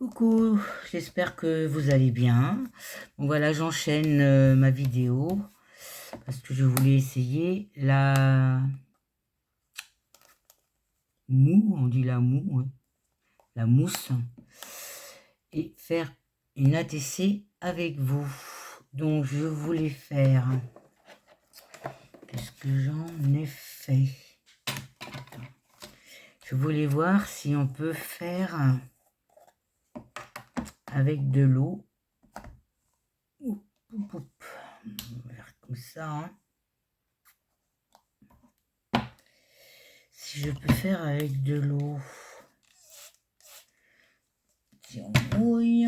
Coucou, j'espère que vous allez bien. Bon, voilà, j'enchaîne ma vidéo parce que je voulais essayer la moue, on dit la moue, ouais, la mousse, et faire une ATC avec vous. Donc je voulais faire, qu'est-ce que j'en ai fait? Je voulais voir si on peut faire avec de l'eau. On va faire comme ça, hein. Si je peux faire avec de l'eau. Si on mouille.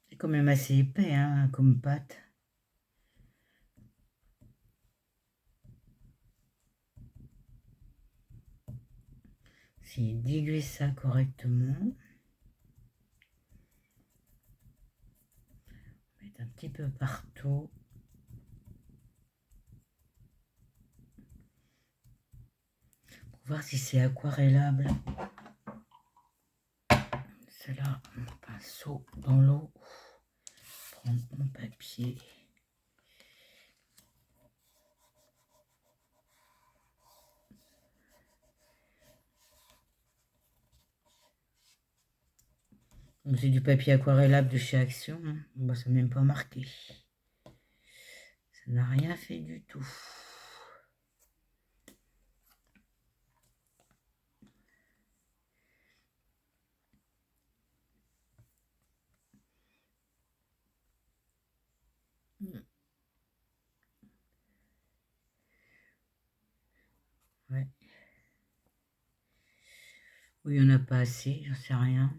C'est quand même assez épais, hein, comme pâte. Si diluer ça correctement. Mettre un petit peu partout. Pour voir si c'est aquarellable. C'est là, mon pinceau dans l'eau. Prendre mon papier. C'est du papier aquarellable de chez Action. Hein. Bon, ça n'a même pas marqué. Ça n'a rien fait du tout. Ouais. Oui, il n'y en a pas assez, j'en sais rien.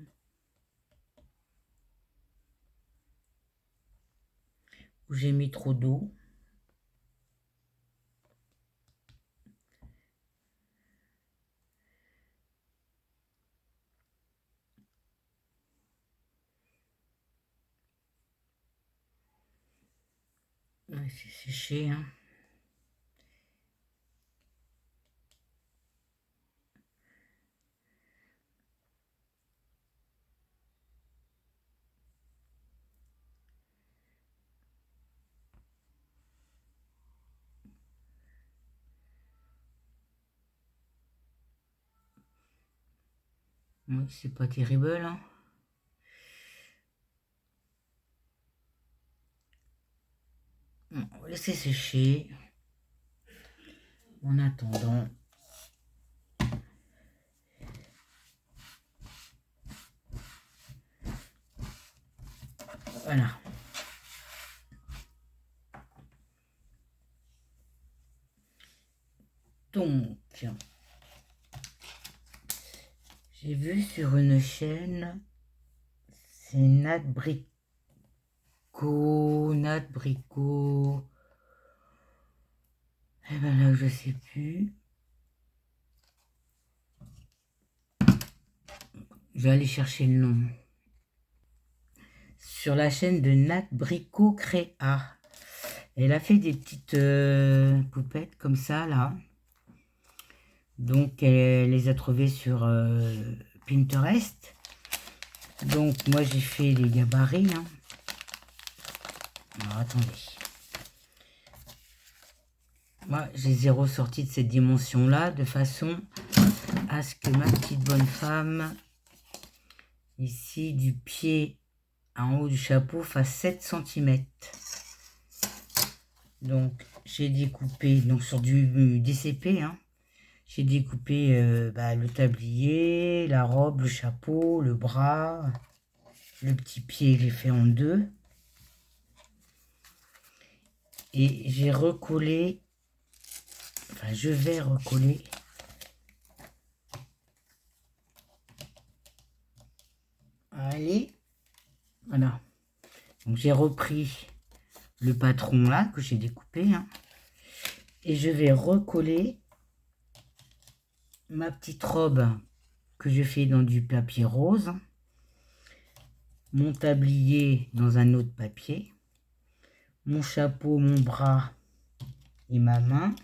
Ou j'ai mis trop d'eau. Ouais, c'est séché, hein. Oui, c'est pas terrible, hein. On va laisser sécher. En attendant, voilà. Donc, j'ai vu sur une chaîne, c'est Nat Bricot. Et ben là, je sais plus. Je vais aller chercher le nom. Sur la chaîne de Nat Bricot Créa. Elle a fait des petites poupettes comme ça, là. Donc, elle les a trouvées sur Pinterest. Donc, moi, j'ai fait les gabarits. Hein. Alors, attendez. Moi, je les ai ressortis de cette dimension-là, de façon à ce que ma petite bonne femme, ici, du pied en haut du chapeau, fasse 7 cm. Donc, j'ai découpé, donc sur du DCP, hein, j'ai découpé le tablier, la robe, le chapeau, le bras, le petit pied, je l'ai fait en deux. Et j'ai recollé, enfin, je vais recoller allez, voilà. Donc j'ai repris le patron là que j'ai découpé, hein, et je vais recoller ma petite robe que je fais dans du papier rose, mon tablier dans un autre papier, mon chapeau, mon bras et ma main.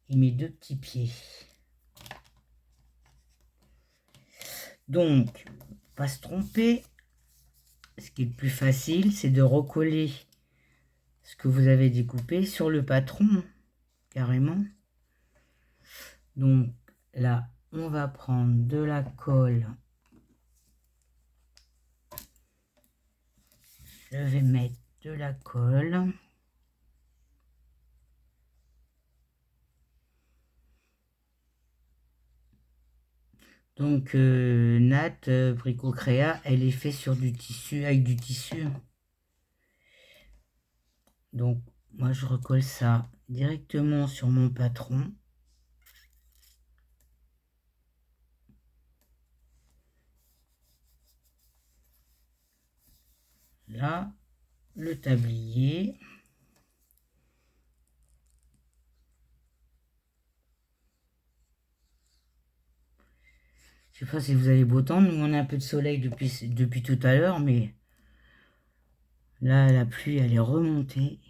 et mes deux petits pieds. Donc, pas se tromper. Ce qui est le plus facile, c'est de recoller ce que vous avez découpé sur le patron, carrément. Donc là, on va prendre de la colle. Je vais mettre de la colle. Donc Nat Brico Créa, elle est faite sur du tissu, avec du tissu. Donc moi je recolle ça directement sur mon patron. Là, le tablier. Je sais pas si vous avez beau temps, nous on a un peu de soleil depuis tout à l'heure, mais là la pluie elle est remontée.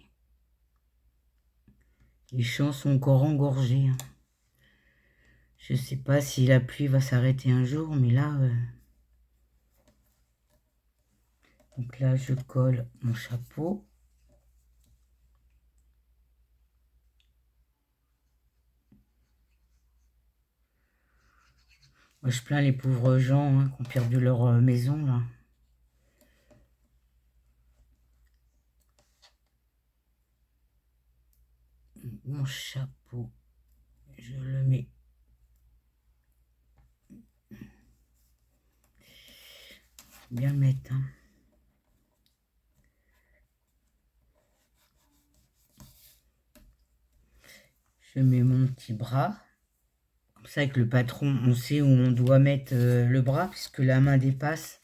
Les champs sont encore engorgés. Je sais pas si la pluie va s'arrêter un jour, mais là... Donc là je colle mon chapeau. Moi, je plains les pauvres gens qui ont perdu leur maison là. Mon chapeau, je le mets. Bien le mettre. Je mets mon petit bras. Comme ça, avec le patron, on sait où on doit mettre le bras, puisque la main dépasse.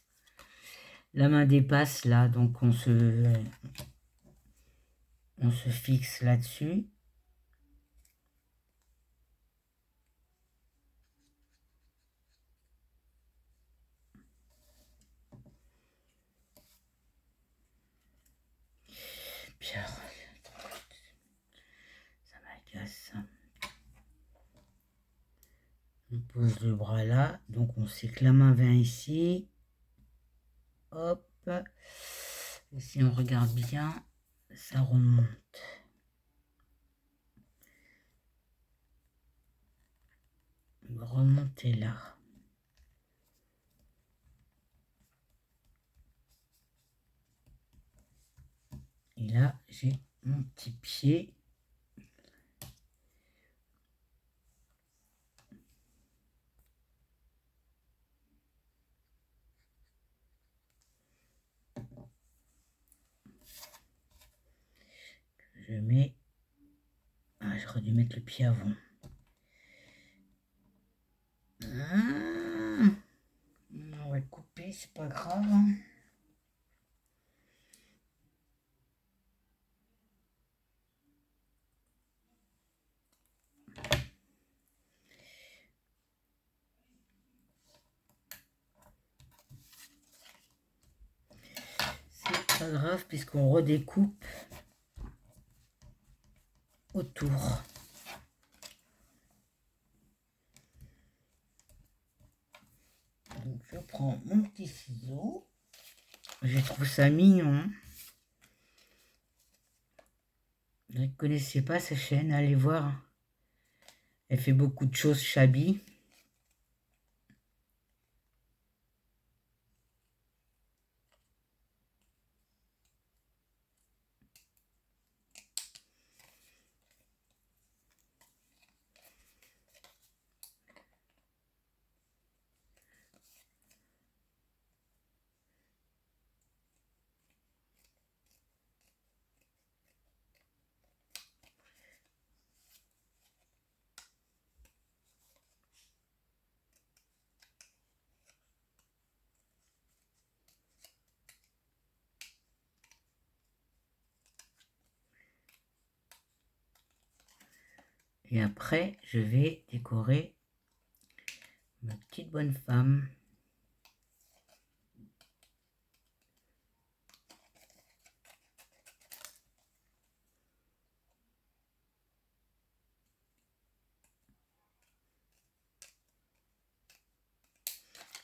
La main dépasse là, donc on se fixe là-dessus. Pierre, ça m'agace. On pose le bras là, donc on sait que la main vient ici. Hop. Et si on regarde bien, ça remonte. On va remonter là. Et là, j'ai mon petit pied. Je mets... Ah, j'aurais dû mettre le pied avant. Ah, on va le couper, c'est pas grave. C'est pas grave puisqu'on redécoupe autour. Donc je prends mon petit ciseau. Je trouve ça mignon. Vous ne connaissez pas sa chaîne, allez voir. Elle fait beaucoup de choses shabby. Et après, je vais décorer ma petite bonne femme.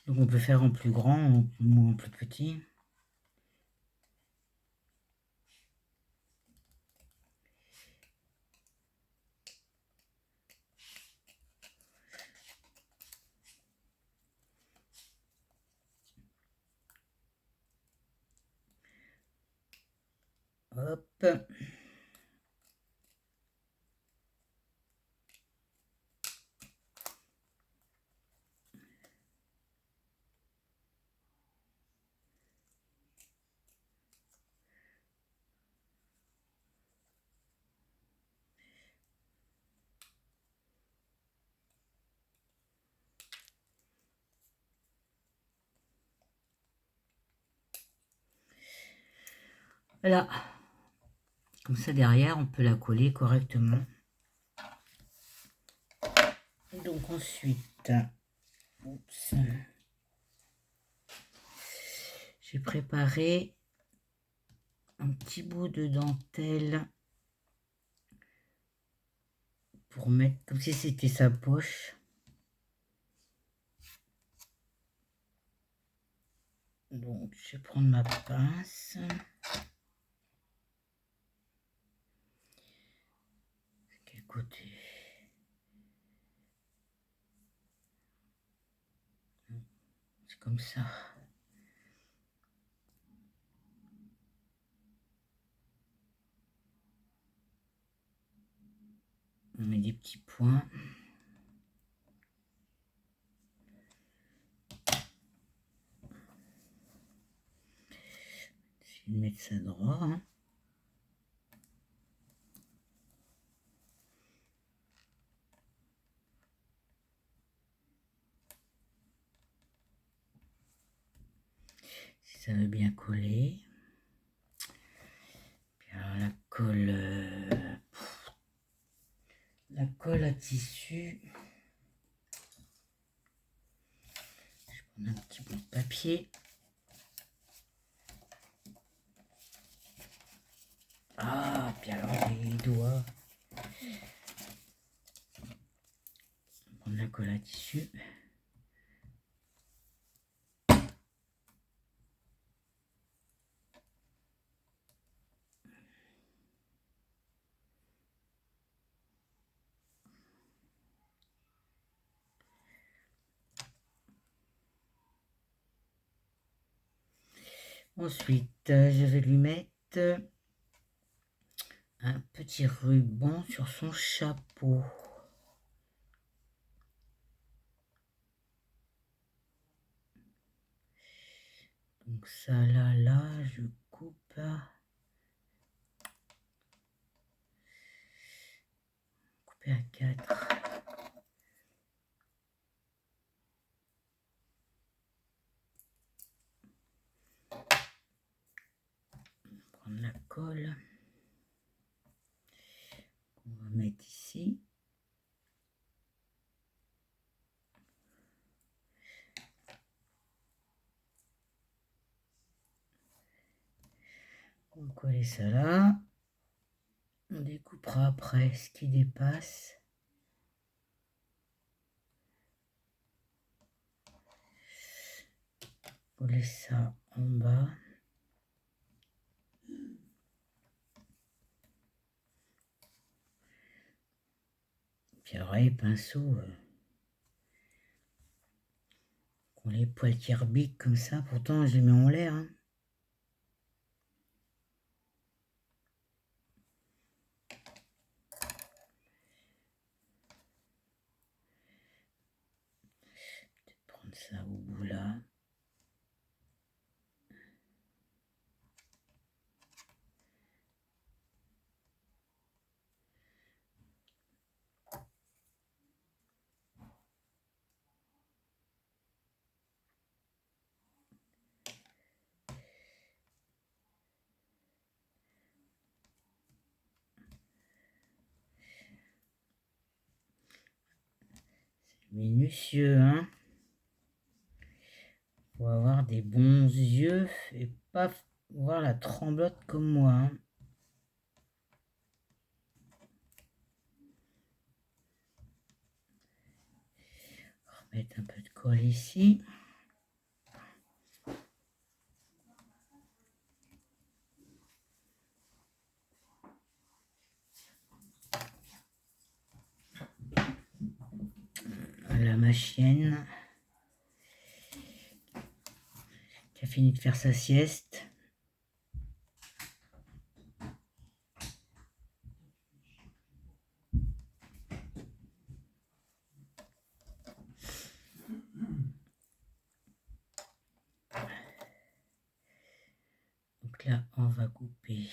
Donc on peut faire en plus grand ou en plus petit. Hop. Voilà. Comme ça, derrière, on peut la coller correctement. Donc ensuite, oups, j'ai préparé un petit bout de dentelle pour mettre comme si c'était sa poche. Donc je vais prendre ma pince. Quel côté? C'est comme ça. On met des petits points. Je vais mettre ça droit. Hein. Si ça veut bien coller. Puis alors la colle à tissu. Je prends un petit bout de papier. Ah, puis alors les doigts. Prendre la colle à tissu. Ensuite, je vais lui mettre un petit ruban sur son chapeau. Donc ça, là, je coupe. Couper à 4. Prendre la colle. On va mettre ici. On va coller ça là. On découpera après ce qui dépasse. Coller ça en bas. Puis alors les pinceaux, qu'on les poils qui rebiquent comme ça. Pourtant, je les mets en l'air. Hein. Peut-être prendre ça au bout là. Minutieux, hein. Pour avoir des bons yeux et pas voir la tremblote comme moi. Hein. Remettre un peu de colle ici. ma chienne qui a fini de faire sa sieste. Donc là, on va couper.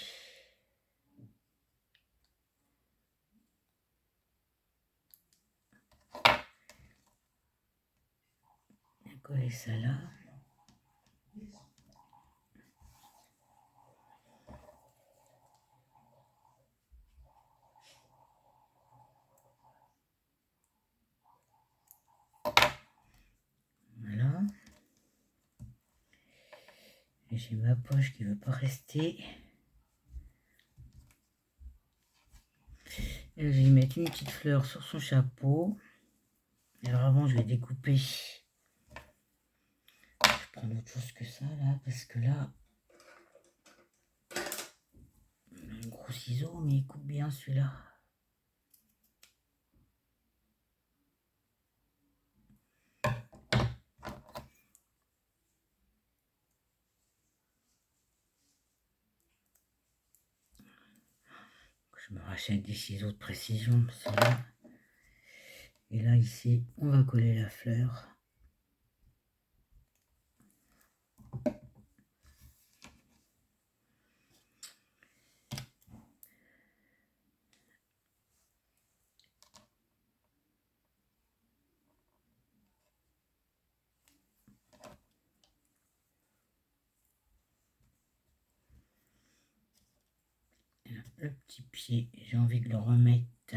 Coller ça là. Voilà. Et j'ai ma poche qui ne veut pas rester. Et je vais mettre une petite fleur sur son chapeau. Alors avant, je vais découper. Je prends autre chose que ça là, parce que là, on a un gros ciseau, mais il coupe bien celui-là. Je me rachète des ciseaux de précision, là. Et là, ici, on va coller la fleur. Le petit pied, j'ai envie de le remettre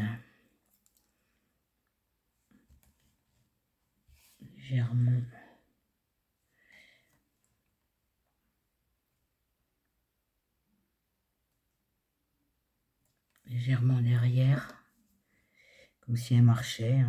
légèrement derrière, comme si elle marchait.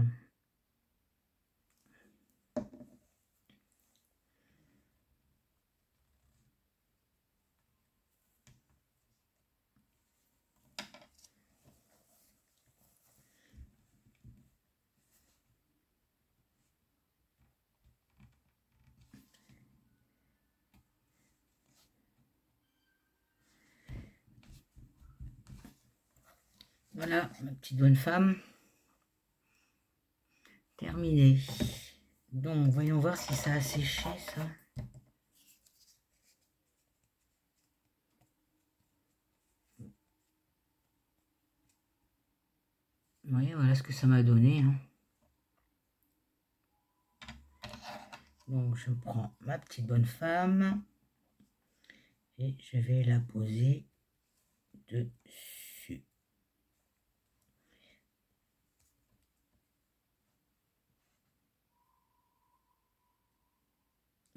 Voilà, ma petite bonne femme. Terminé. Donc, voyons voir si ça a séché, ça. Oui, voilà ce que ça m'a donné. Hein. Donc, je prends ma petite bonne femme et je vais la poser dessus.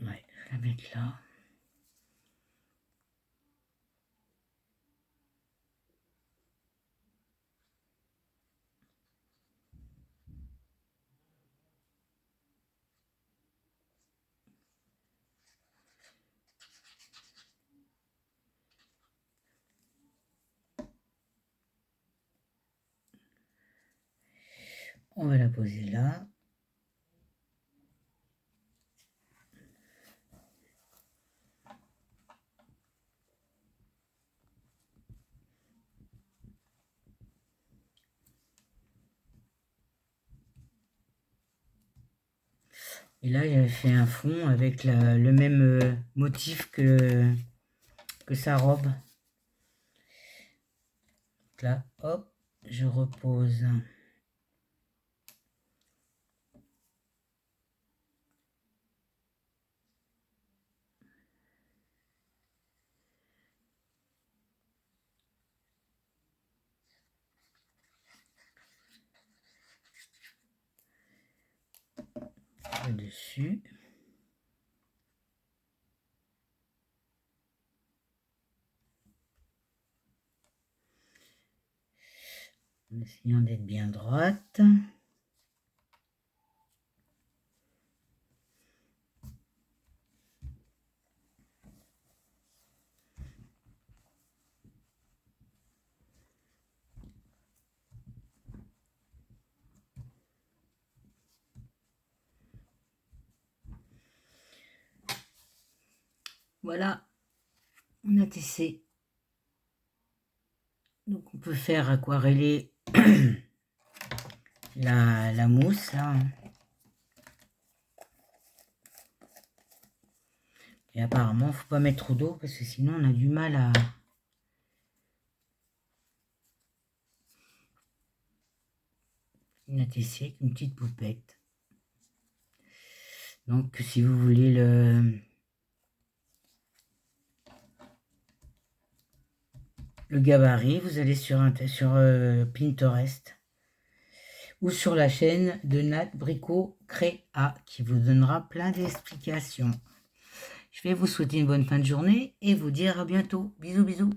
Ouais, je vais la mettre là. On va la poser là. Et là, j'avais fait un fond avec le même motif que sa robe. Donc là, hop, je repose. Dessus. En essayant d'être bien droite. Voilà, on a tissé. Donc on peut faire aquareller la mousse là. Et apparemment, faut pas mettre trop d'eau parce que sinon on a du mal à... On a tissé avec une petite poupette. Donc si vous voulez le gabarit, vous allez sur Pinterest ou sur la chaîne de Nat Bricot Créa qui vous donnera plein d'explications. Je vais vous souhaiter une bonne fin de journée et vous dire à bientôt. Bisous, bisous.